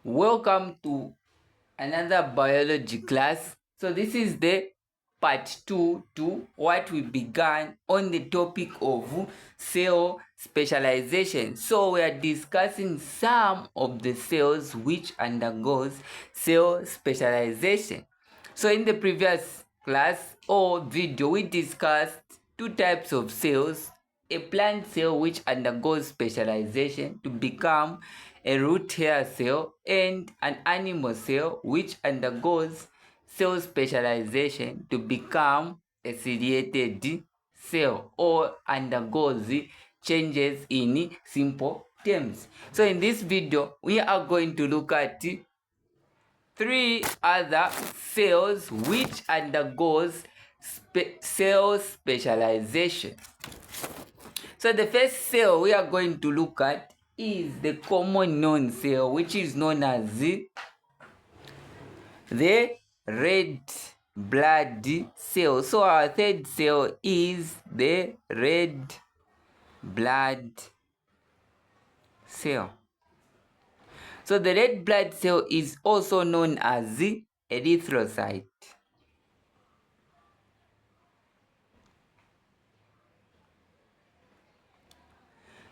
Welcome to another biology class. So this is the part 2 to what we began on the topic of cell specialization. So we are discussing some of the cells which undergoes cell specialization. So in the previous class or video, we discussed two types of cells: a plant cell which undergoes specialization to become a root hair cell, and an animal cell which undergoes cell specialization to become a ciliated cell or undergoes changes in simple terms. So in this video, we are going to look at three other cells which undergoes cell specialization. So the first cell we are going to look at is the common known cell, which is known as the red blood cell. So our third cell is the red blood cell. So the red blood cell is also known as the erythrocyte.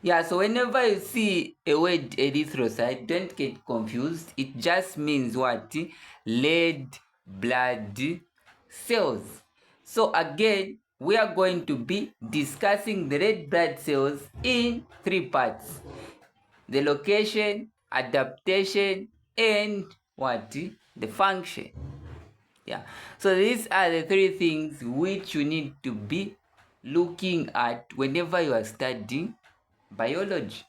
Yeah, so whenever you see a word erythrocyte, don't get confused. It just means what? Red blood cells. So again, we are going to be discussing the red blood cells in three parts: the location, adaptation, and what? The function. Yeah, so these are the three things which you need to be looking at whenever you are studying biology: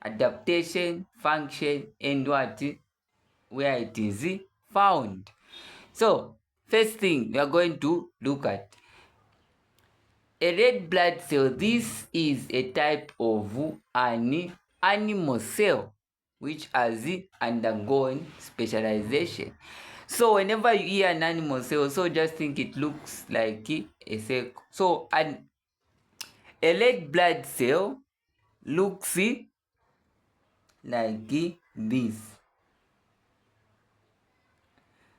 adaptation, function, and what? Where it is found. So first thing we are going to look at a red blood cell. This is a type of an animal cell which has undergone specialization. So whenever you hear an animal cell, so just think it looks like a cell. So a red blood cell looks like this.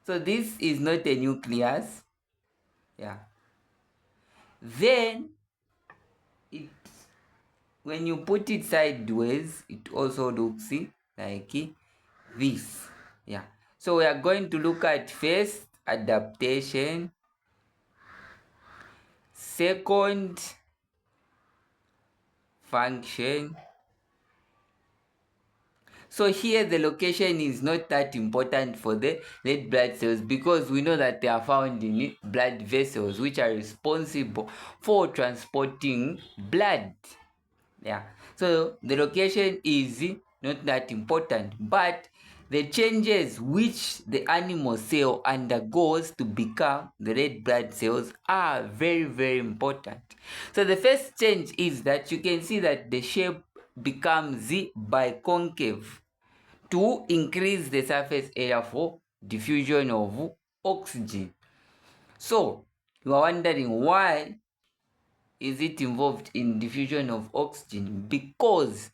So this is not a nucleus. Yeah. Then when you put it sideways, it also looks like this. Yeah. So we are going to look at first adaptation, second function. So here the location is not that important for the red blood cells, because we know that they are found in blood vessels which are responsible for transporting blood. Yeah, so the location is not that important, but the changes which the animal cell undergoes to become the red blood cells are very, very important. So the first change is that you can see that the shape becomes biconcave to increase the surface area for diffusion of oxygen. So you are wondering, why is it involved in diffusion of oxygen? Because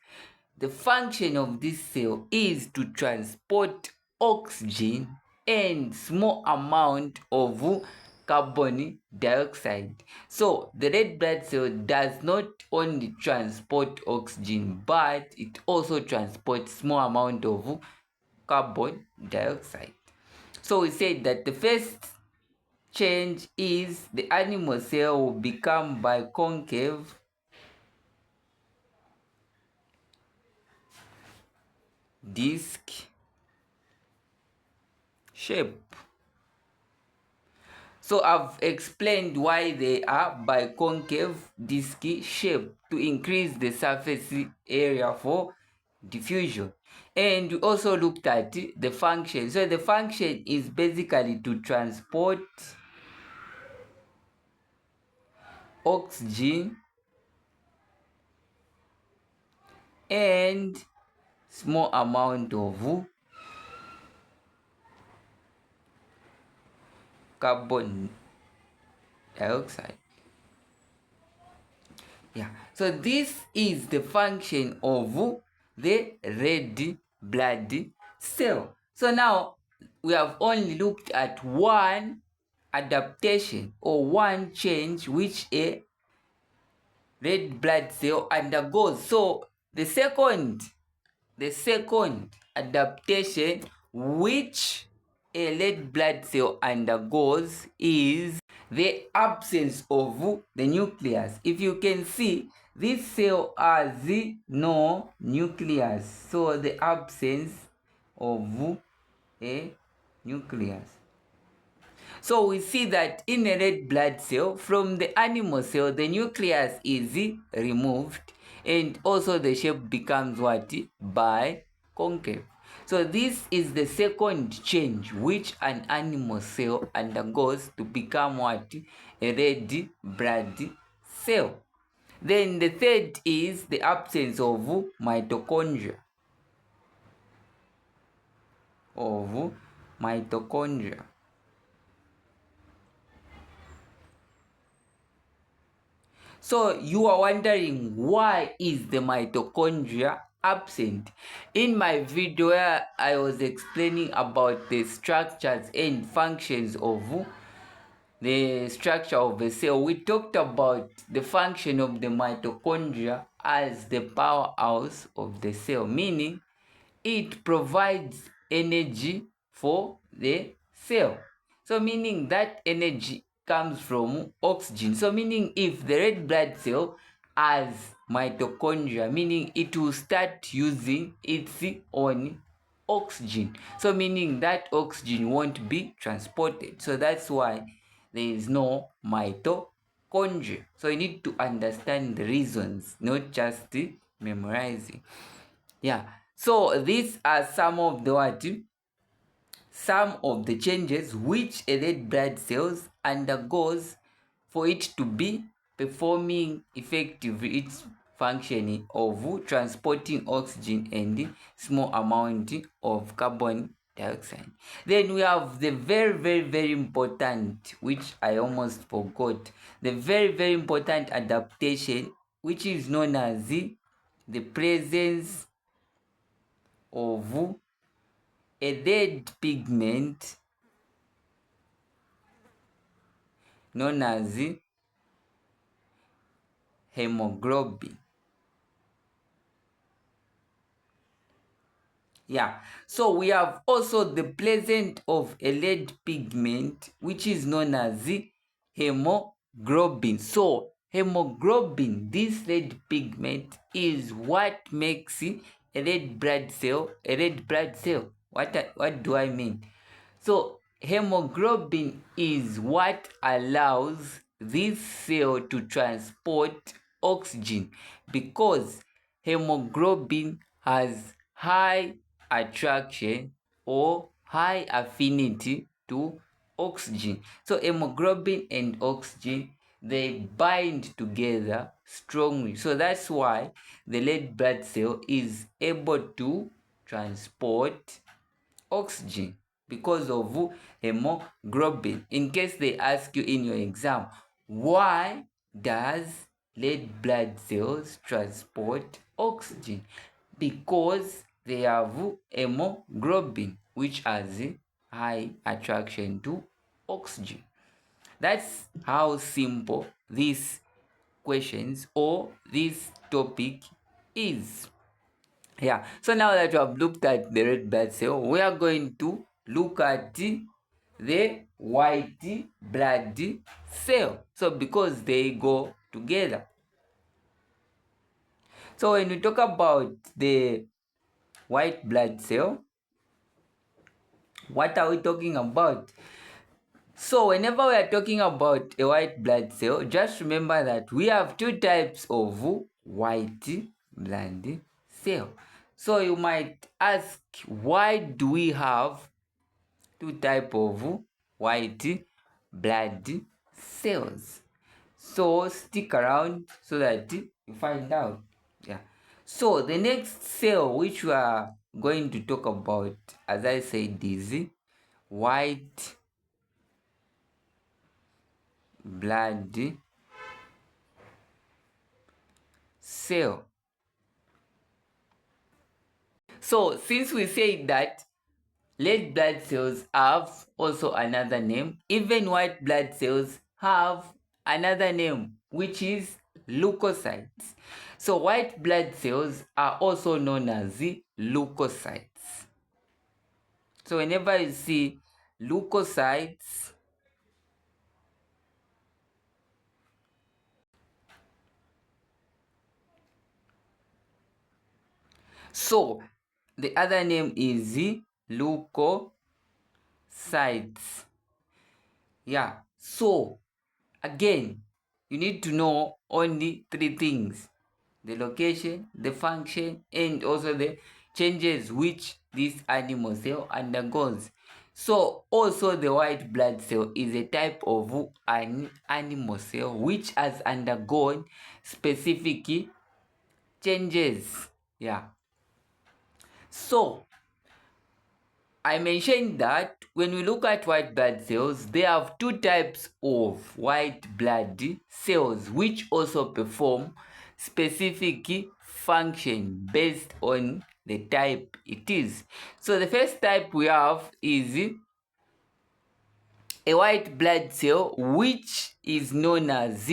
the function of this cell is to transport oxygen and small amount of carbon dioxide. So the red blood cell does not only transport oxygen, but it also transports small amount of carbon dioxide. So we said that the first change is the animal cell will become biconcave disc shape. So I've explained why they are biconcave disc shape: to increase the surface area for diffusion. And we also looked at the function. So the function is basically to transport oxygen and small amount of carbon dioxide. Yeah, so this is the function of the red blood cell. So now we have only looked at one adaptation or one change which a red blood cell undergoes. So the second adaptation which a red blood cell undergoes is the absence of the nucleus. If you can see, this cell has no nucleus, so the absence of a nucleus. So we see that in a red blood cell, from the animal cell, the nucleus is removed, and also the shape becomes what? Biconcave. So this is the second change which an animal cell undergoes to become what? A red blood cell. Then the third is the absence of mitochondria. So you are wondering, why is the mitochondria absent? In my video where I was explaining about the structures and functions of the structure of a cell, we talked about the function of the mitochondria as the powerhouse of the cell, meaning it provides energy for the cell. So meaning that energy comes from oxygen. So meaning if the red blood cell has mitochondria, meaning it will start using its own oxygen. So meaning that oxygen won't be transported. So that's why there is no mitochondria. So you need to understand the reasons, not just memorizing. Yeah. So these are some of the changes which a red blood cells undergoes for it to be performing effectively its functioning of transporting oxygen and small amount of carbon dioxide. Then we have the very important, which I almost forgot, the very important adaptation, which is known as the presence of a red pigment known as hemoglobin. Yeah, so we have also the presence of a red pigment which is known as hemoglobin. So hemoglobin, this red pigment, is what makes a red blood cell a red blood cell. What do I mean? So hemoglobin is what allows this cell to transport oxygen, because hemoglobin has high attraction or high affinity to oxygen. So hemoglobin and oxygen, they bind together strongly. So that's why the red blood cell is able to transport oxygen because of hemoglobin. In case they ask you in your exam, why does red blood cells transport oxygen? Because they have hemoglobin, which has high attraction to oxygen. That's how simple these questions or this topic is. Yeah, so now that we have looked at the red blood cell, we are going to look at the white blood cell. So because they go together. So when we talk about the white blood cell, what are we talking about? So whenever we are talking about a white blood cell, just remember that we have two types of white blood cell. So you might ask, why do we have two types of white blood cells? So stick around so that you find out. Yeah. So the next cell which we are going to talk about, as I said, is white blood cell. So since we say that red blood cells have also another name. Even white blood cells have another name, which is leukocytes. So white blood cells are also known as leukocytes. So whenever you see leukocytes, so the other name is leukocytes. Yeah, so again, you need to know only three things: the location, the function, and also the changes which this animal cell undergoes. So also the white blood cell is a type of an animal cell which has undergone specific changes. Yeah. So I mentioned that when we look at white blood cells, they have two types of white blood cells which also perform specific function based on the type it is. So the first type we have is a white blood cell which is known as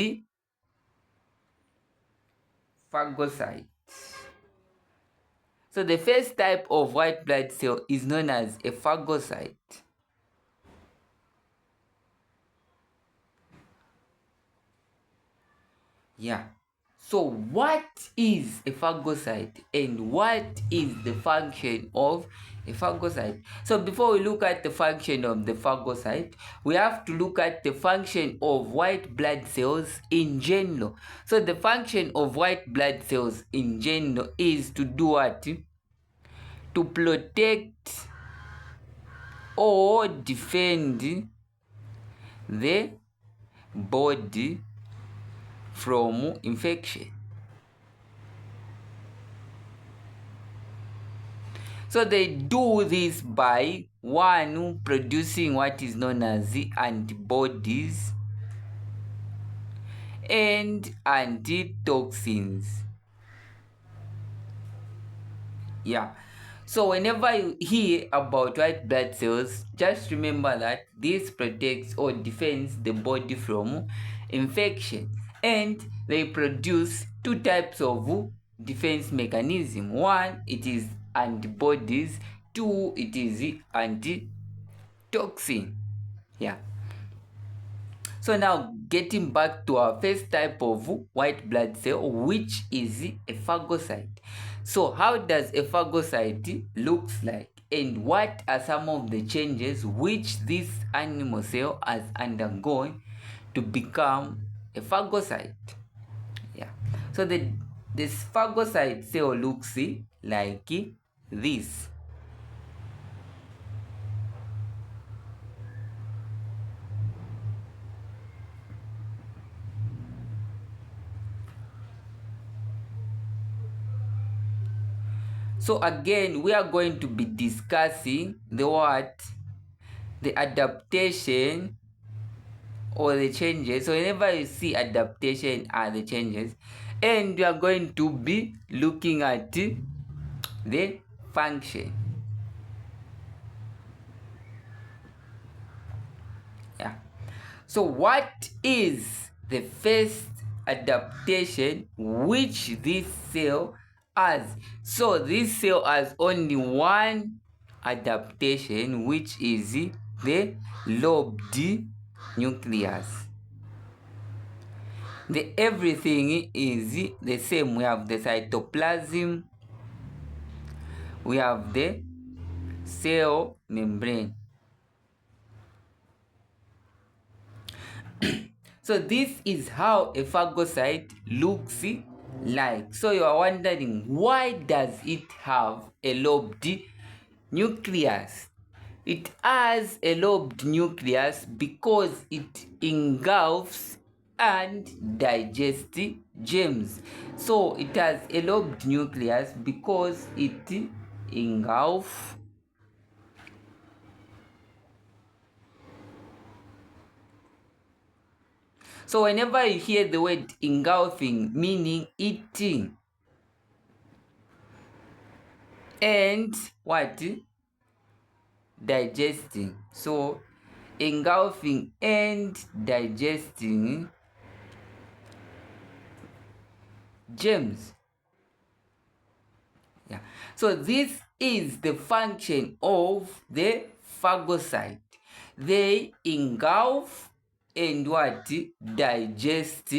phagocyte. So the first type of white blood cell is known as a phagocyte. Yeah. So what is a phagocyte and what is the function of a phagocyte? So before we look at the function of the phagocyte, we have to look at the function of white blood cells in general. So the function of white blood cells in general is to do what? To protect or defend the body from infection. So they do this by one, producing what is known as the antibodies and antitoxins. Yeah. So whenever you hear about white blood cells, just remember that this protects or defends the body from infection. And they produce two types of defense mechanism. One, it is antibodies. Two, it is antitoxin. Yeah. So now getting back to our first type of white blood cell, which is a phagocyte. So how does a phagocyte looks like, and what are some of the changes which this animal cell has undergone to become a phagocyte? Yeah. So this phagocyte cell looks like this. So again, we are going to be discussing the adaptation or the changes. So whenever you see adaptation and the changes, and we are going to be looking at the function. Yeah. So what is the first adaptation which this cell has? So this cell has only one adaptation, which is the lobed nucleus. Everything is the same. We have the cytoplasm, we have the cell membrane. So this is how a phagocyte looks like. So you are wondering, why does it have a lobed nucleus? It has a lobed nucleus because it engulfs and digests germs. So it has a lobed nucleus because it engulfs So whenever you hear the word engulfing, meaning eating, and what? digesting. So engulfing and digesting germs. Yeah. So this is the function of the phagocyte. They engulf and what? Digest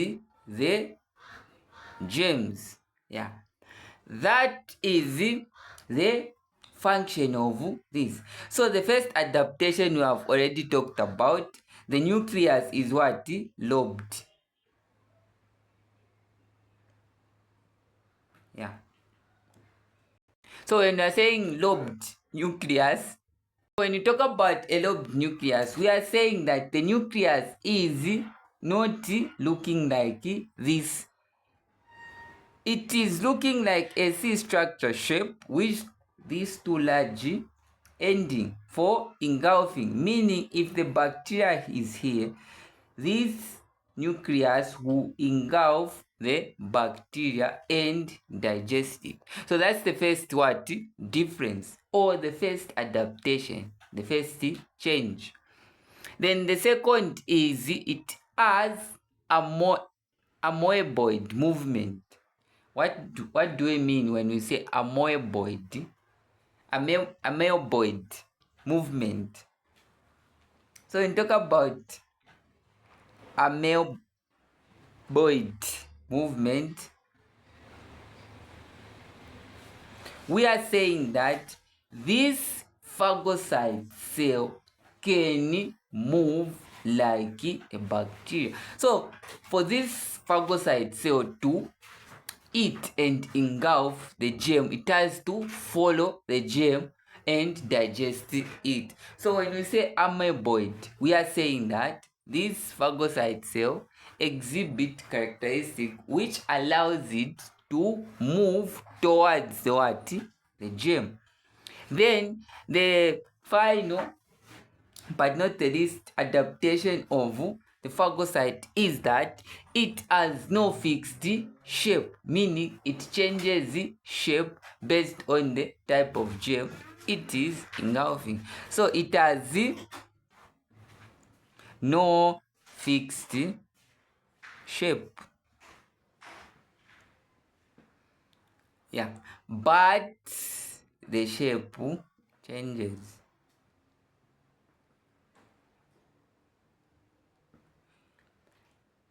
the germs. Yeah. That is the function of this. So the first adaptation we have already talked about. The nucleus is what? Lobed. Yeah. So when we are saying lobed nucleus, when you talk about a lobed nucleus, we are saying that the nucleus is not looking like this. It is looking like a C-structure shape with these two large ending for engulfing, meaning if the bacteria is here, this nucleus will engulf the bacteria and digest it. So that's the first what? Difference, or the first adaptation, the first change. Then the second is it has a amoeboid movement. What do we mean when we say amoeboid? Amoeboid movement. So when we talk about amoeboid movement, we are saying that this phagocyte cell can move like a bacteria. So for this phagocyte cell to eat and engulf the germ, it has to follow the germ and digest it. So when we say amoeboid, we are saying that this phagocyte cell exhibit characteristic which allows it to move towards the what? The germ. Then the final but not the least adaptation of the phagocyte is that it has no fixed shape, meaning it changes shape based on the type of germ it is engulfing. So it has no fixed shape. Yeah, but the shape changes.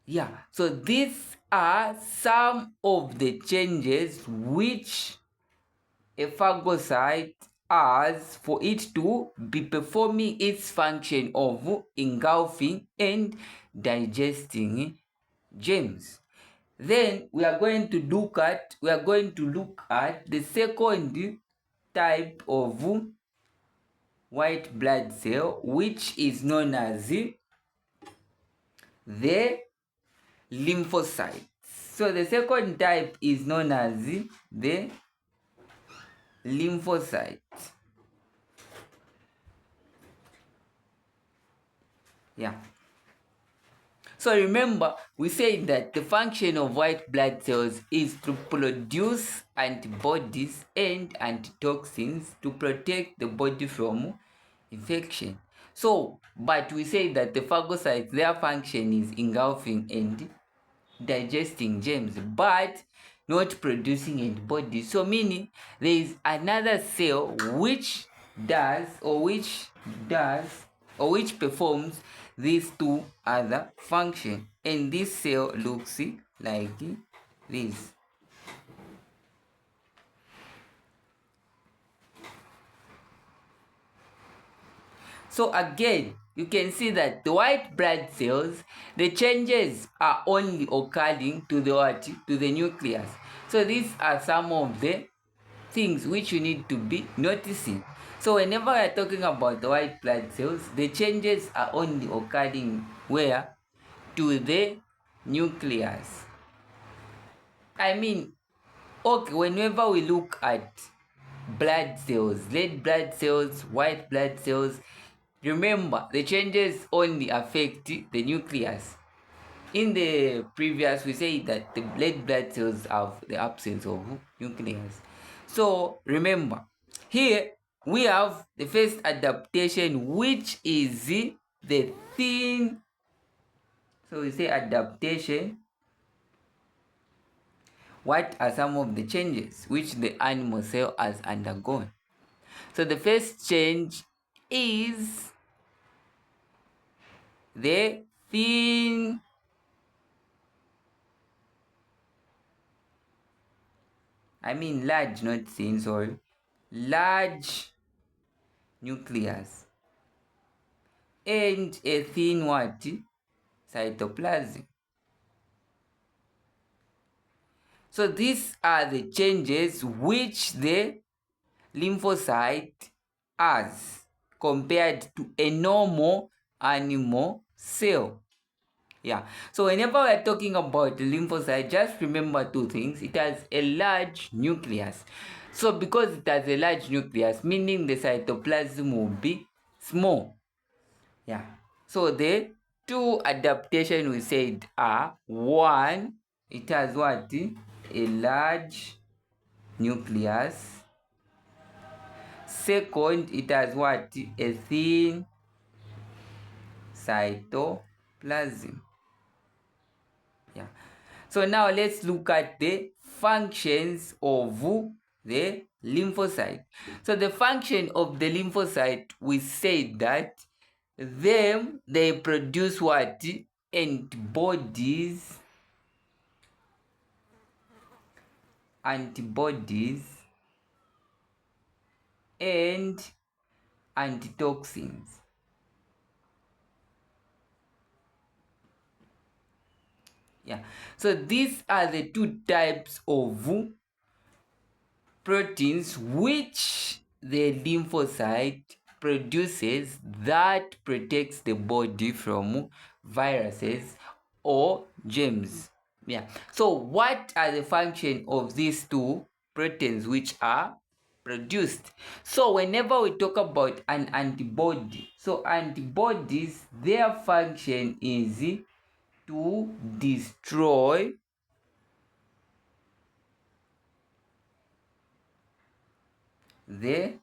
Yeah, so these are some of the changes which a phagocyte has for it to be performing its function of engulfing and digesting germs. Then we are going to look at the second type of white blood cell, which is known as the lymphocytes. So the second type is known as the lymphocyte. Yeah. So remember, we said that the function of white blood cells is to produce antibodies and antitoxins to protect the body from infection. So, but we say that the phagocytes, their function is engulfing and digesting germs, but not producing antibodies. So meaning there is another cell which performs these two other functions, and this cell looks like this. So again, you can see that the white blood cells, the changes are only occurring to the what? To the nucleus. So these are some of the things which you need to be noticing. So whenever we are talking about the white blood cells, the changes are only occurring where? To the nucleus. I mean, okay, whenever we look at blood cells, red blood cells, white blood cells, remember the changes only affect the nucleus. In the previous, we say that the red blood cells have the absence of nucleus. So remember, here we have the first adaptation, which is the thin. So we say adaptation. What are some of the changes which the animal cell has undergone? So the first change is the thin large, not thin, sorry, large nucleus and a thin what? Cytoplasm. So these are the changes which the lymphocyte has compared to a normal animal cell. Yeah, so whenever we're talking about the lymphocyte, just remember two things. It has a large nucleus. So because it has a large nucleus, meaning the cytoplasm will be small. Yeah, so the two adaptation we said are: one, it has what? A large nucleus. Second, it has what? A thin cytoplasm. Yeah. So now let's look at the functions of the lymphocyte. So the function of the lymphocyte, we said that they produce what? Antibodies and antitoxins. Yeah, so these are the two types of proteins which the lymphocyte produces that protects the body from viruses or germs. Yeah, so what are the function of these two proteins which are produced? So whenever we talk about an antibody, so antibodies, their function is to destroy the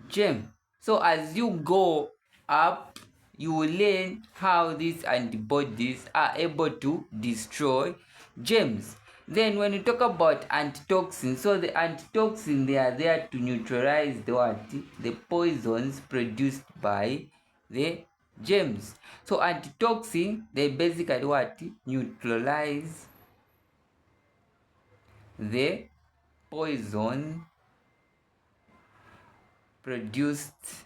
germ. So as you go up, you will learn how these antibodies are able to destroy germs. Then when you talk about antitoxins, so the antitoxin, they are there to neutralize the what? The poisons produced by the germs. So antitoxin, they basically what? Neutralize the poison produced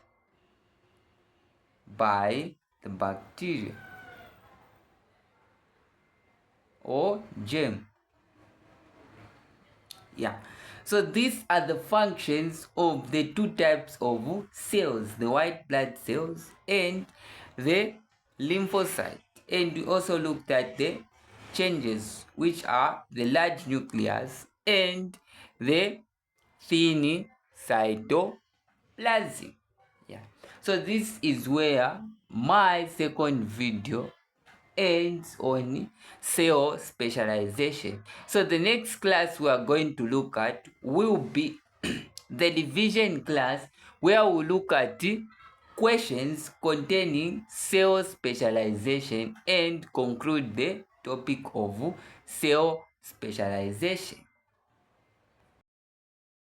by the bacteria or germ. Yeah, so these are the functions of the two types of cells, the white blood cells and the lymphocyte. And we also looked at the changes, which are the large nucleus and the thin cytoplasm. Yeah, so this is where my second video ends on cell specialization. So the next class we are going to look at will be the division class, where we look at questions containing cell specialization and conclude the topic of cell specialization.